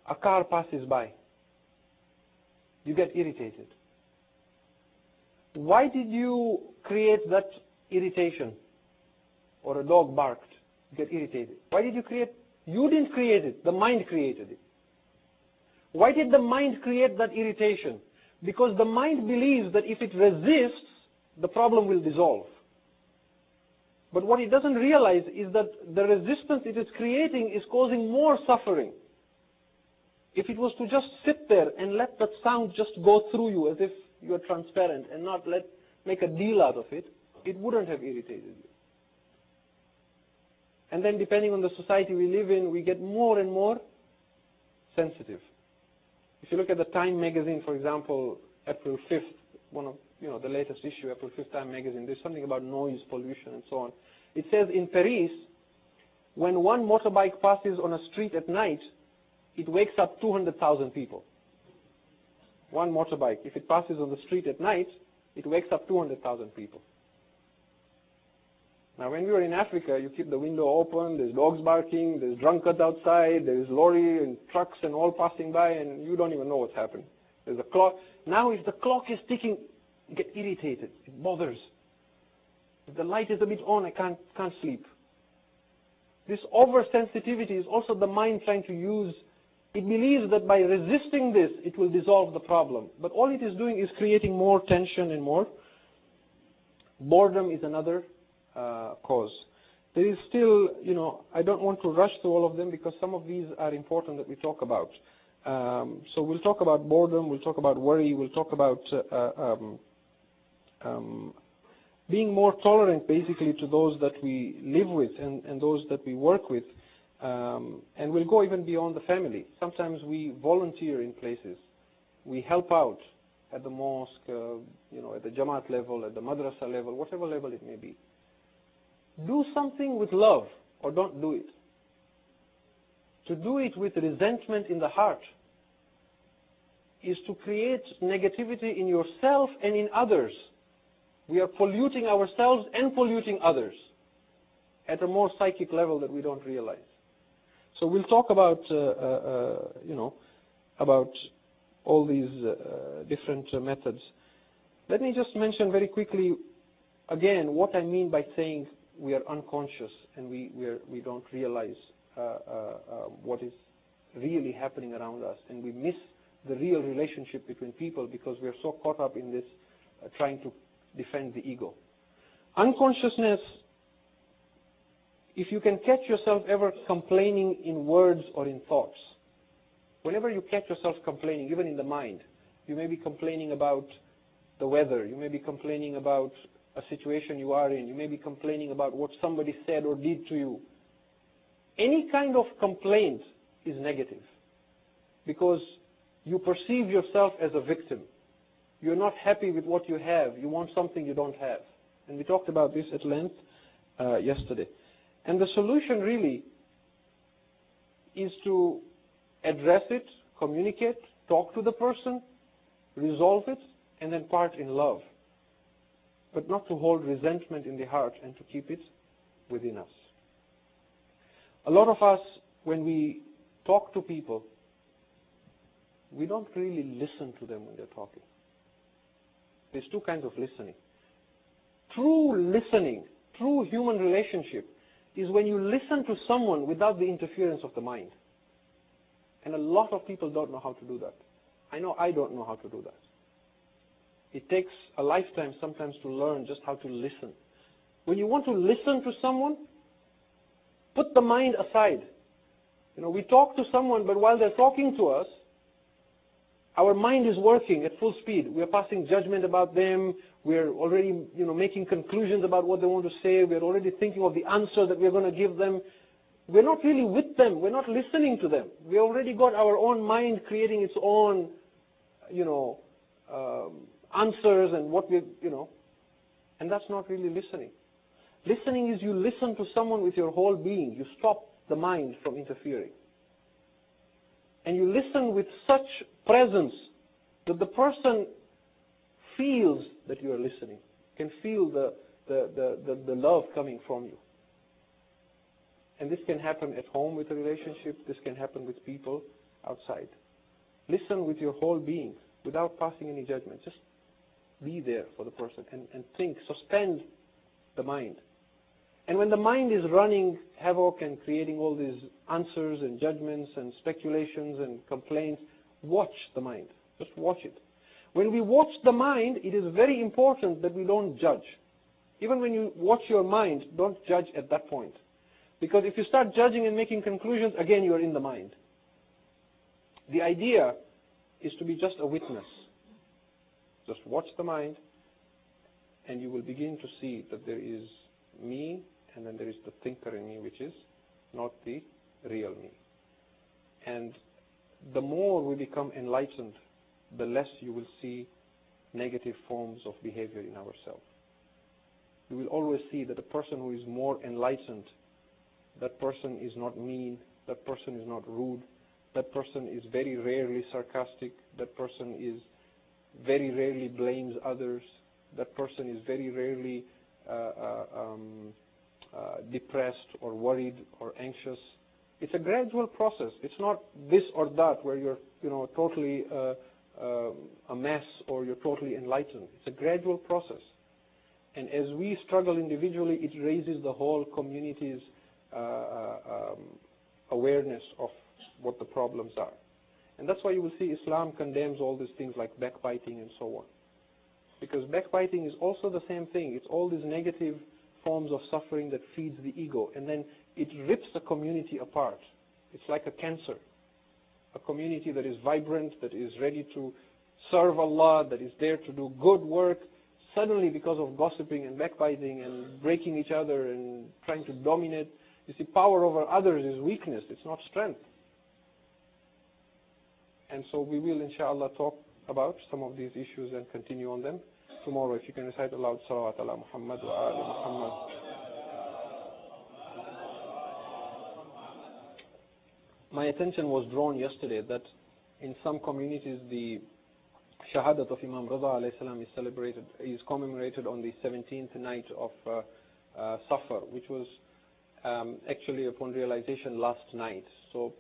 a car passes by. You get irritated. Why did you create that irritation? Or a dog barked, you get irritated. Why did you create? You didn't create it, the mind created it. Why did the mind create that irritation? Because the mind believes that if it resists, the problem will dissolve. But what it doesn't realize is that the resistance it is creating is causing more suffering. If it was to just sit there and let that sound just go through you as if you are transparent and not make a deal out of it, it wouldn't have irritated you. And then depending on the society we live in, we get more and more sensitive. If you look at the Time magazine, for example, April 5th, one of the latest issue, April 5th Time magazine, there's something about noise pollution and so on. It says in Paris, when one motorbike passes on a street at night, it wakes up 200,000 people. One motorbike, if it passes on the street at night, it wakes up 200,000 people. Now, when we were in Africa, you keep the window open, there's dogs barking, there's drunkards outside, there's lorry and trucks and all passing by, and you don't even know what's happened. There's a clock. Now, if the clock is ticking, you get irritated. It bothers. If the light is a bit on, I can't sleep. This oversensitivity is also the mind trying to use. It believes that by resisting this, it will dissolve the problem. But all it is doing is creating more tension and more. Boredom is another cause. There is still, I don't want to rush through all of them because some of these are important that we talk about. So we'll talk about boredom, we'll talk about worry, we'll talk about being more tolerant basically to those that we live with and those that we work with. And we'll go even beyond the family. Sometimes we volunteer in places. We help out at the mosque, at the Jamaat level, at the madrasa level, whatever level it may be. Do something with love or don't do it. To do it with resentment in the heart is to create negativity in yourself and in others. We are polluting ourselves and polluting others at a more psychic level that we don't realize. So we'll talk about, about all these different methods. Let me just mention very quickly, again, what I mean by saying we are unconscious and we don't realize what is really happening around us, and we miss the real relationship between people because we are so caught up in this trying to defend the ego. Unconsciousness, if you can catch yourself ever complaining in words or in thoughts, whenever you catch yourself complaining, even in the mind, you may be complaining about the weather, you may be complaining about a situation you are in, you may be complaining about what somebody said or did to you. Any kind of complaint is negative because you perceive yourself as a victim. You're not happy with what you have. You want something you don't have. And we talked about this at length yesterday. And the solution really is to address it, communicate, talk to the person, resolve it, and then part in love. But not to hold resentment in the heart and to keep it within us. A lot of us, when we talk to people, we don't really listen to them when they're talking. There's two kinds of listening. True listening, true human relationship, is when you listen to someone without the interference of the mind. And a lot of people don't know how to do that. I know I don't know how to do that. It takes a lifetime sometimes to learn just how to listen. When you want to listen to someone, put the mind aside. We talk to someone, but while they're talking to us, our mind is working at full speed. We are passing judgment about them. We are already, making conclusions about what they want to say. We are already thinking of the answer that we are going to give them. We're not really with them. We're not listening to them. We already got our own mind creating its own, answers and what we, and that's not really listening. Listening is you listen to someone with your whole being. You stop the mind from interfering. And you listen with such presence that the person feels that you are listening, can feel the love coming from you. And this can happen at home with a relationship. This can happen with people outside. Listen with your whole being without passing any judgment. Just be there for the person and think, suspend the mind. And when the mind is running havoc and creating all these answers and judgments and speculations and complaints, watch the mind. Just watch it. When we watch the mind, it is very important that we don't judge. Even when you watch your mind, don't judge at that point. Because if you start judging and making conclusions, again you are in the mind. The idea is to be just a witness. Just watch the mind, and you will begin to see that there is me, and then there is the thinker in me, which is not the real me. And the more we become enlightened, the less you will see negative forms of behavior in ourselves. You will always see that a person who is more enlightened, that person is not mean, that person is not rude, that person is very rarely sarcastic, that person is very rarely blames others, that person is very rarely depressed or worried or anxious. It's a gradual process. It's not this or that where you're totally a mess or you're totally enlightened. It's a gradual process. And as we struggle individually, it raises the whole community's awareness of what the problems are. And that's why you will see Islam condemns all these things like backbiting and so on. Because backbiting is also the same thing. It's all these negative forms of suffering that feeds the ego. And then it rips the community apart. It's like a cancer. A community that is vibrant, that is ready to serve Allah, that is there to do good work, suddenly because of gossiping and backbiting and breaking each other and trying to dominate. You see, power over others is weakness. It's not strength. And so we will, inshallah, talk about some of these issues and continue on them tomorrow. If you can recite aloud, Salawat ala Muhammad wa ali Muhammad. My attention was drawn yesterday that in some communities the Shahadat of Imam Rida alayhi salam is commemorated on the 17th night of Safar, which was actually upon realization last night. So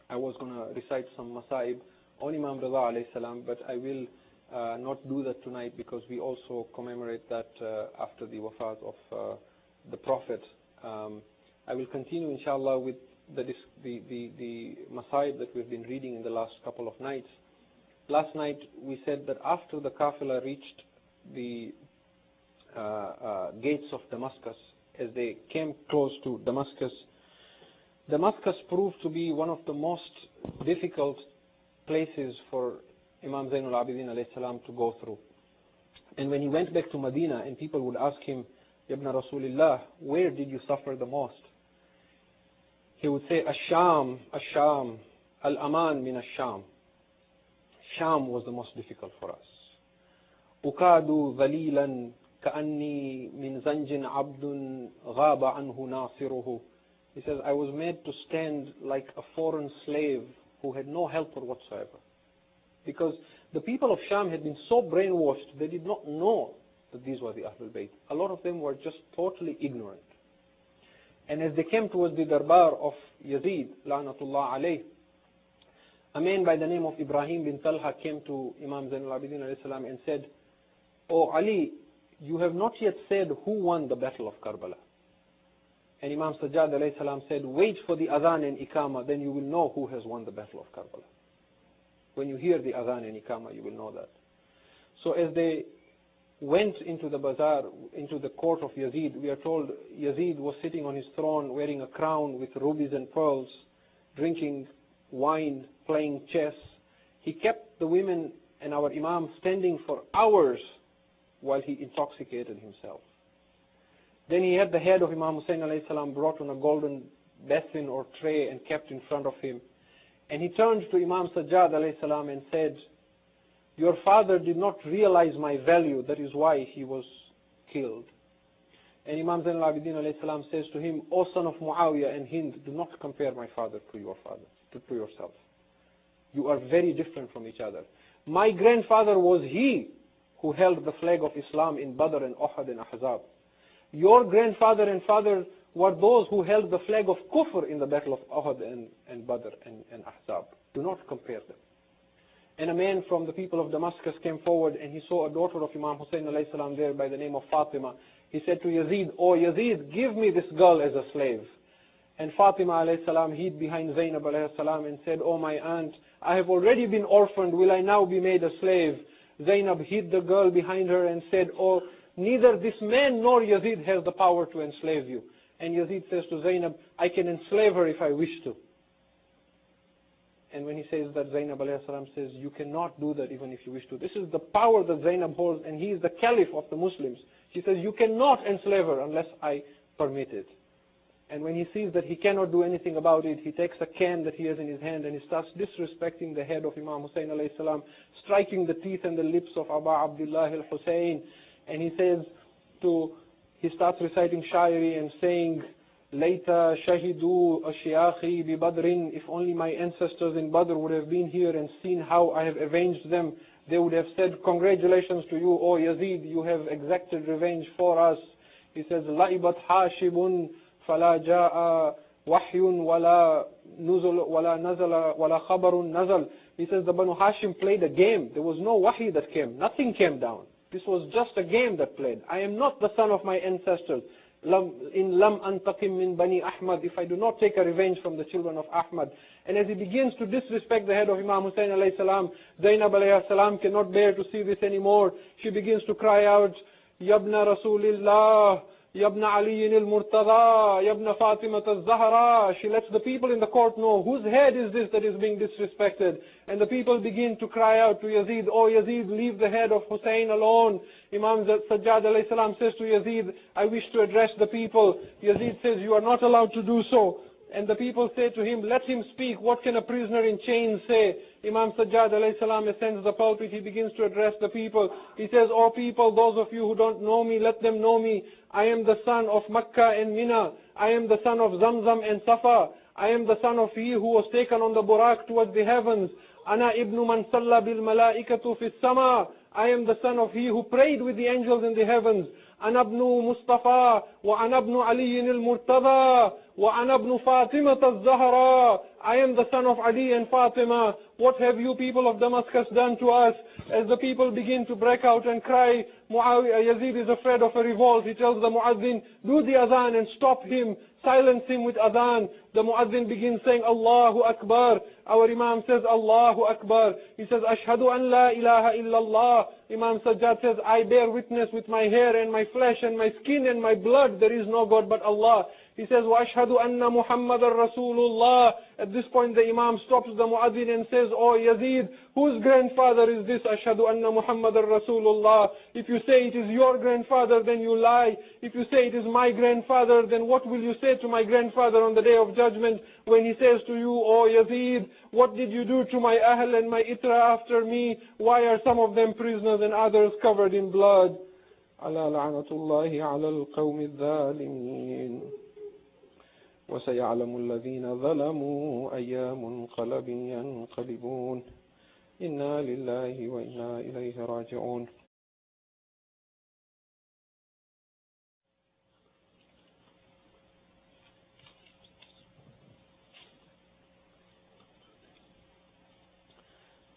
I was going to recite some masaib on Imam Rida alayhi salam, but I will not do that tonight because we also commemorate that after the wafat of the Prophet. I will continue, inshallah, with the masaib that we've been reading in the last couple of nights. Last night we said that after the Qafila reached the gates of Damascus, as they came close to Damascus, Damascus proved to be one of the most difficult places for Imam Zainul Abidin alayhi salam to go through. And when he went back to Medina and people would ask him, Ibn Rasulillah, where did you suffer the most? He would say, Ash-Sham, Ash-Sham, Al-Aman min Ash-Sham. Sham was the most difficult for us. Ukadu dhalilan ka'anni min zanjin abdun ghaba anhu nasiruhu. He says, I was made to stand like a foreign slave who had no helper whatsoever. Because the people of Sham had been so brainwashed, they did not know that these were the Ahlul Bayt. A lot of them were just totally ignorant. And as they came towards the darbar of Yazid, la'natullah alayh, a man by the name of Ibrahim bin Talha came to Imam Zainul Abidin alayhi salam and said, Oh Ali, you have not yet said who won the battle of Karbala. And Imam Sajjad alayhi salam said, wait for the adhan and ikama, then you will know who has won the battle of Karbala. When you hear the adhan and ikama, you will know that. So as they went into the bazaar, into the court of Yazid, we are told Yazid was sitting on his throne wearing a crown with rubies and pearls, drinking wine, playing chess. He kept the women and our Imam standing for hours while he intoxicated himself. Then he had the head of Imam Hussein alayhi salam brought on a golden basin or tray and kept in front of him. And he turned to Imam Sajjad alayhi salam and said, your father did not realize my value, that is why he was killed. And Imam Zainul Abidin alayhi salam says to him, O son of Muawiyah and Hind, do not compare my father to your father, to yourself. You are very different from each other. My grandfather was he who held the flag of Islam in Badr and Uhud and Ahzab. Your grandfather and father were those who held the flag of Kufr in the battle of Uhud and Badr and Ahzab. Do not compare them. And a man from the people of Damascus came forward and he saw a daughter of Imam Hussein alayhi salam there by the name of Fatima. He said to Yazid, Oh Yazid, give me this girl as a slave. And Fatima alayhi salam hid behind Zainab alayhi salam and said, "Oh my aunt, I have already been orphaned, will I now be made a slave?" Zainab hid the girl behind her and said, "Oh, neither this man nor Yazid has the power to enslave you." And Yazid says to Zainab, "I can enslave her if I wish to." And when he says that, Zainab alayhi salam says, "You cannot do that even if you wish to." This is the power that Zainab holds, and he is the caliph of the Muslims. She says, "You cannot enslave her unless I permit it." And when he sees that he cannot do anything about it, he takes a can that he has in his hand and he starts disrespecting the head of Imam Hussein alayhi salam, striking the teeth and the lips of Aba Abdullah al-Hussein. And he says he starts reciting Shairi and saying, "Layta shahidu ashiyakhi bi Badrin." If only my ancestors in Badr would have been here and seen how I have avenged them, they would have said, "Congratulations to you, O Yazid, you have exacted revenge for us." He says, "Laibat hashibun فلا جاء وحي ولا نزل ولا نزل ولا خبر نزل." He says the Banu Hashim played a game. There was no wahi that came. Nothing came down. This was just a game that played. I am not the son of my ancestors. In lam antaqim min bani Ahmad. If I do not take a revenge from the children of Ahmad. And as he begins to disrespect the head of Imam Hussein alayhi salam, Zainab alayhi salam cannot bear to see this anymore. She begins to cry out, "Yabna Rasulillah, Yabna Ali al-Murtada, Yabna Fatima al-Zahra." She lets the people in the court know, whose head is this that is being disrespected? And the people begin to cry out to Yazid, "Oh Yazid, leave the head of Hussein alone." Imam Sajjad alayhi salam says to Yazid, "I wish to address the people." Yazid says, "You are not allowed to do so." And the people say to him, "Let him speak. What can a prisoner in chains say?" Imam Sajjad alayhi salam ascends the pulpit. He begins to address the people. He says, "O people, those of you who don't know me, let them know me. I am the son of Makkah and Mina. I am the son of Zamzam and Safa. I am the son of he who was taken on the Burak towards the heavens. Ana ibnu man salla bil malaikatu fis sama. I am the son of he who prayed with the angels in the heavens. Ana ibnu Mustafa wa ana ibnu Ali al-Murtada wa ana ibnu Fatima al-Zahra." I am the son of Ali and Fatima. What have you people of Damascus done to us? As the people begin to break out and cry, Yazid is afraid of a revolt. He tells the Muazzin, "Do the adhan and stop him. Silence him with adhan." The Muazzin begins saying, "Allahu Akbar." Our Imam says, "Allahu Akbar." He says, "Ashhadu an la ilaha illallah." Imam Sajjad says, "I bear witness with my hair and my flesh and my skin and my blood, there is no God but Allah." He says, "Wa ashhadu anna Muhammadan Rasulullah." At this point the Imam stops the Muazzin and says, "Oh Yazid, whose grandfather is this? Ashhadu anna Muhammadan Rasulullah." If you say it is your grandfather, then you lie. If you say it is my grandfather, then what will you say to my grandfather on the day of judgment when he says to you, "Oh Yazid, what did you do to my Ahl and my Itra after me? Why are some of them prisoners and others covered in blood?" Ala la'natullahi ala al-qawmi al-zalimin. وسيعلم الذين ظلموا أي منقلب ينقلبون إنا لله وإنا إليه راجعون.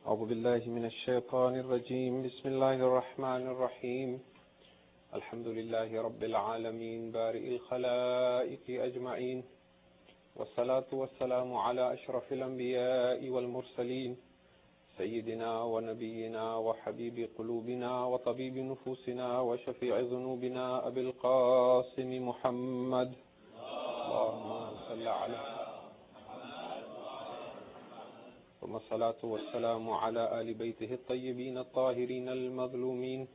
أعوذ بالله من الشيطان الرجيم. بسم الله الرحمن الرحيم. الحمد لله رب العالمين بارئ الخلائق أجمعين، والصلاة والسلام على أشرف الأنبياء والمرسلين سيدنا ونبينا وحبيب قلوبنا وطبيب نفوسنا وشفيع ذنوبنا أبي القاسم محمد. اللهم صل على ثم الصلاة والسلام على آل بيته الطيبين الطاهرين المظلومين،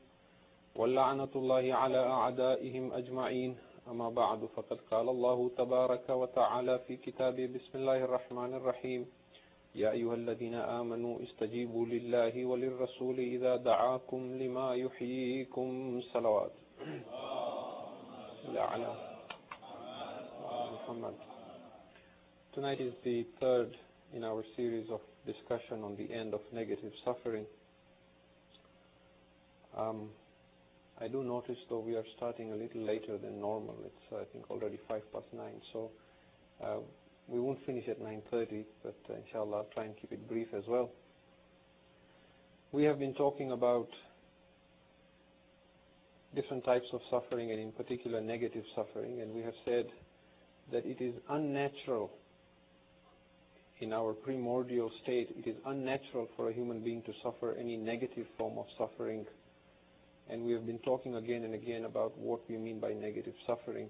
واللعنة الله على أعدائهم أجمعين. أما بعد، فقد قال الله تبارك وتعالى في كتابه: بسم الله الرحمن الرحيم. يا أيها الذين آمنوا استجيبوا لله وللرسول إذا دعاكم لما يحييكم. صلوات على محمد. Tonight is the third in our series of discussion on the end of negative suffering. I do notice, though, we are starting a little later than normal. It's, I think, already 9:05, so we won't finish at 9:30, but inshallah I'll try and keep it brief as well. We have been talking about different types of suffering, and in particular negative suffering, and we have said that it is unnatural in our primordial state, it is unnatural for a human being to suffer any negative form of suffering. And we have been talking again and again about what we mean by negative suffering.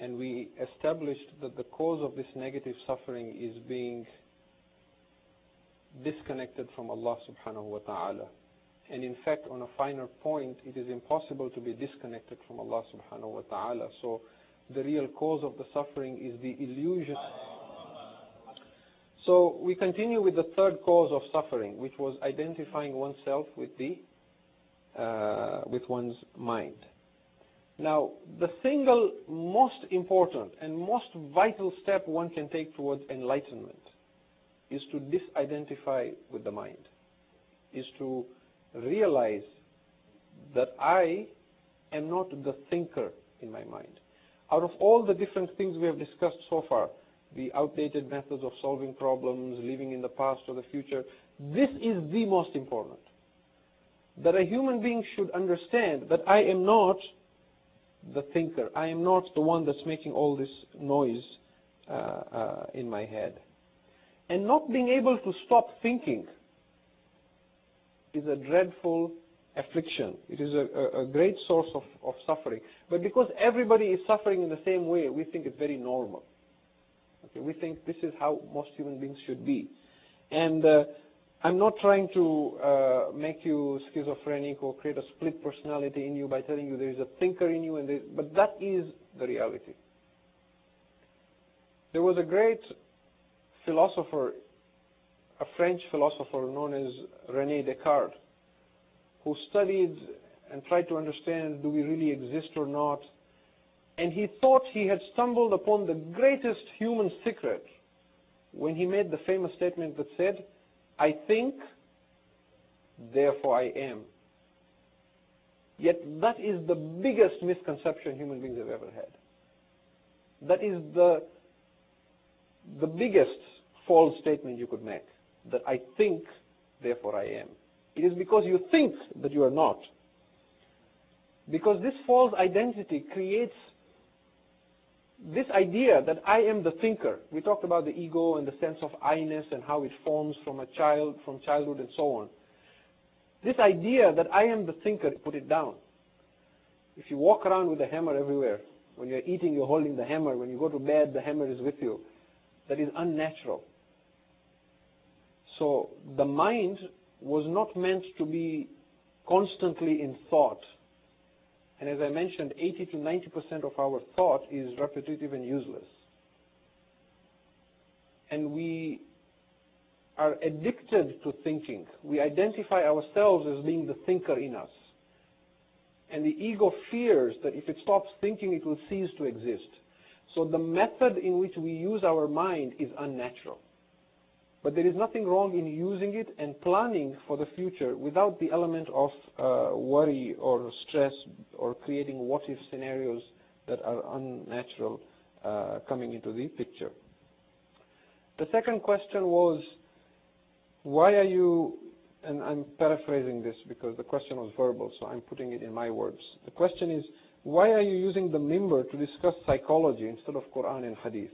And we established that the cause of this negative suffering is being disconnected from Allah subhanahu wa ta'ala. And in fact, on a finer point, it is impossible to be disconnected from Allah subhanahu wa ta'ala. So the real cause of the suffering is the illusion. So we continue with the third cause of suffering, which was identifying oneself with one's mind. Now, the single most important and most vital step one can take towards enlightenment is to disidentify with the mind, is to realize that I am not the thinker in my mind. Out of all the different things we have discussed so far, the outdated methods of solving problems, living in the past or the future, this is the most important. That a human being should understand that I am not the thinker. I am not the one that's making all this noise in my head. And not being able to stop thinking is a dreadful affliction. It is a great source of suffering. But because everybody is suffering in the same way, we think it's very normal. Okay, we think this is how most human beings should be. And I'm not trying to make you schizophrenic or create a split personality in you by telling you there is a thinker in you, but that is the reality. There was a great philosopher, a French philosopher known as René Descartes, who studied and tried to understand, do we really exist or not? And he thought he had stumbled upon the greatest human secret when he made the famous statement that said, I think, therefore I am. Yet that is the biggest misconception human beings have ever had. That is the biggest false statement you could make, that I think, therefore I am. It is because you think that you are not. Because this false identity creates this idea that I am the thinker. We talked about the ego and the sense of I-ness and how it forms from childhood and so on. This idea that I am the thinker, put it down. If you walk around with a hammer everywhere, when you're eating, you're holding the hammer. When you go to bed, the hammer is with you. That is unnatural. So the mind was not meant to be constantly in thought. And as I mentioned, 80 to 90% of our thought is repetitive and useless. And we are addicted to thinking. We identify ourselves as being the thinker in us. And the ego fears that if it stops thinking, it will cease to exist. So the method in which we use our mind is unnatural. But there is nothing wrong in using it and planning for the future without the element of worry or stress or creating what-if scenarios that are unnatural coming into the picture. The second question was, why are you, and I'm paraphrasing this because the question was verbal, so I'm putting it in my words. The question is, why are you using the minbar to discuss psychology instead of Quran and Hadith?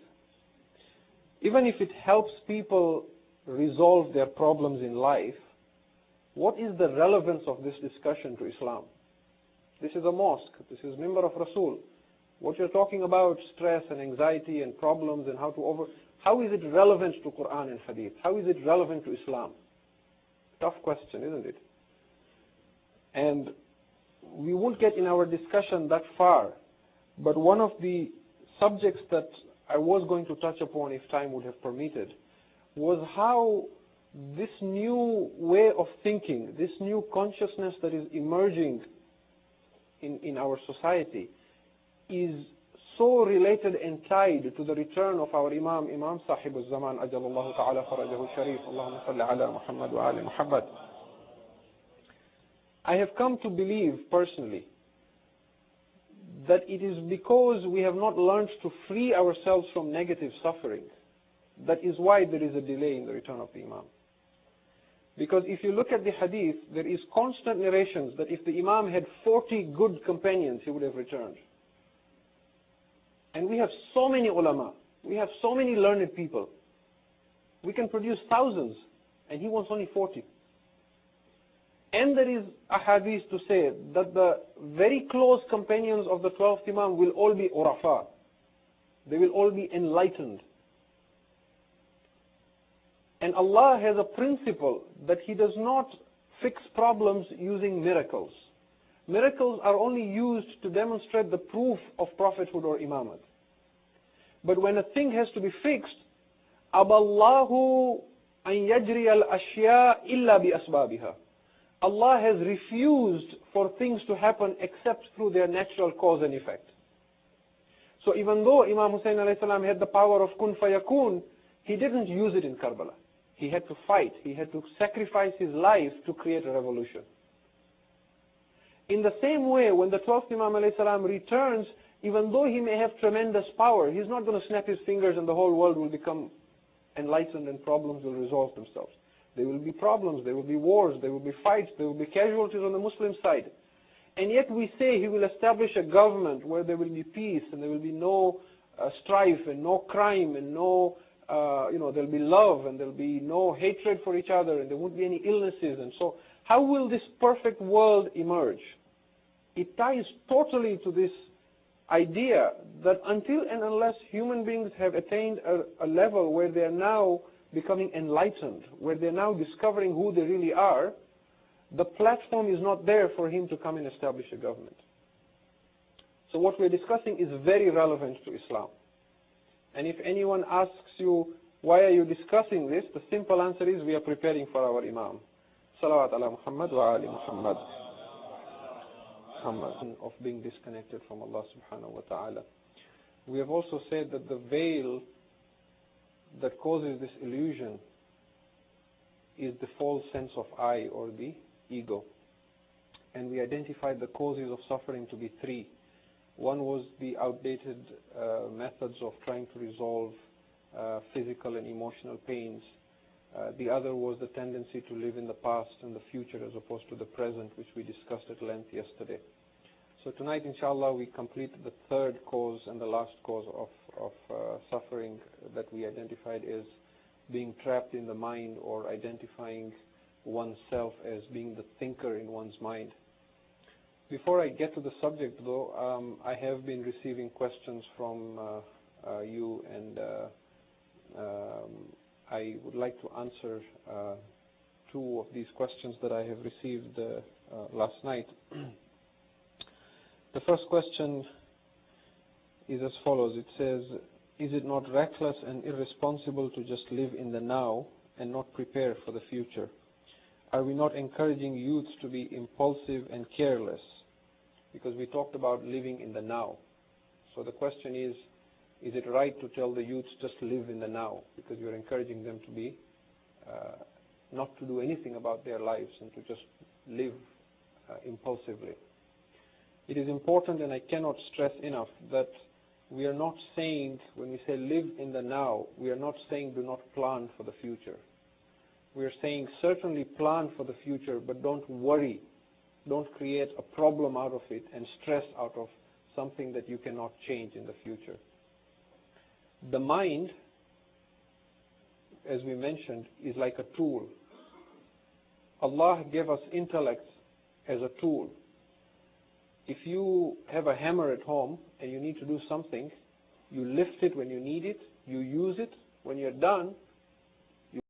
Even if it helps people resolve their problems in life, what is the relevance of this discussion to Islam? This is a mosque. This is minbar of Rasul. What you're talking about, stress and anxiety and problems and how is it relevant to Quran and Hadith? How is it relevant to Islam? Tough question, isn't it? And we won't get in our discussion that far, but one of the subjects that I was going to touch upon if time would have permitted was how this new way of thinking, this new consciousness that is emerging in our society is so related and tied to the return of our Imam Sahib al-Zaman, Ajalallahu ta'ala farajahu sharif, Allahumma salli ala Muhammad wa ali Muhammad. I have come to believe personally that it is because we have not learned to free ourselves from negative suffering. That is why there is a delay in the return of the Imam. Because if you look at the hadith, there is constant narrations that if the Imam had 40 good companions, he would have returned. And we have so many ulama. We have so many learned people. We can produce thousands, and he wants only 40. And there is a hadith to say that the very close companions of the 12th Imam will all be urafa. They will all be enlightened. And Allah has a principle that He does not fix problems using miracles. Miracles are only used to demonstrate the proof of prophethood or imamat. But when a thing has to be fixed, aballahu an yajri al-ashya illa bi asbabiha. Allah has refused for things to happen except through their natural cause and effect. So even though Imam Hussein alayhi salam had the power of kun fayakun, he didn't use it in Karbala. He had to fight. He had to sacrifice his life to create a revolution. In the same way, when the 12th Imam alayhi salam returns, even though he may have tremendous power, he's not going to snap his fingers and the whole world will become enlightened and problems will resolve themselves. There will be problems, there will be wars, there will be fights, there will be casualties on the Muslim side. And yet we say he will establish a government where there will be peace and there will be no strife and no crime and no, there will be love and there will be no hatred for each other and there won't be any illnesses. And so how will this perfect world emerge? It ties totally to this idea that until and unless human beings have attained a level where they are now becoming enlightened, where they're now discovering who they really are, the platform is not there for him to come and establish a government. So what we're discussing is very relevant to Islam. And if anyone asks you, why are you discussing this? The simple answer is we are preparing for our Imam. Salawat ala Muhammad wa ali Muhammad. Of being disconnected from Allah subhanahu wa ta'ala. We have also said that the veil that causes this illusion is the false sense of I or the ego. And we identified the causes of suffering to be three. One was the outdated methods of trying to resolve physical and emotional pains. The other was the tendency to live in the past and the future as opposed to the present, which we discussed at length yesterday. So tonight, inshallah, we complete the third cause and the last cause of suffering that we identified as being trapped in the mind or identifying oneself as being the thinker in one's mind. Before I get to the subject, though, I have been receiving questions from you, and I would like to answer two of these questions that I have received last night. The first question is as follows. It says, is it not reckless and irresponsible to just live in the now and not prepare for the future? Are we not encouraging youths to be impulsive and careless? Because we talked about living in the now. So the question is it right to tell the youths just live in the now? Because you're encouraging them to be, not to do anything about their lives and to just live impulsively. It is important, and I cannot stress enough, that we are not saying, when we say live in the now, we are not saying do not plan for the future. We are saying certainly plan for the future, but don't worry. Don't create a problem out of it and stress out of something that you cannot change in the future. The mind, as we mentioned, is like a tool. Allah gave us intellect as a tool. If you have a hammer at home and you need to do something, you lift it when you need it, you use it. When you're done,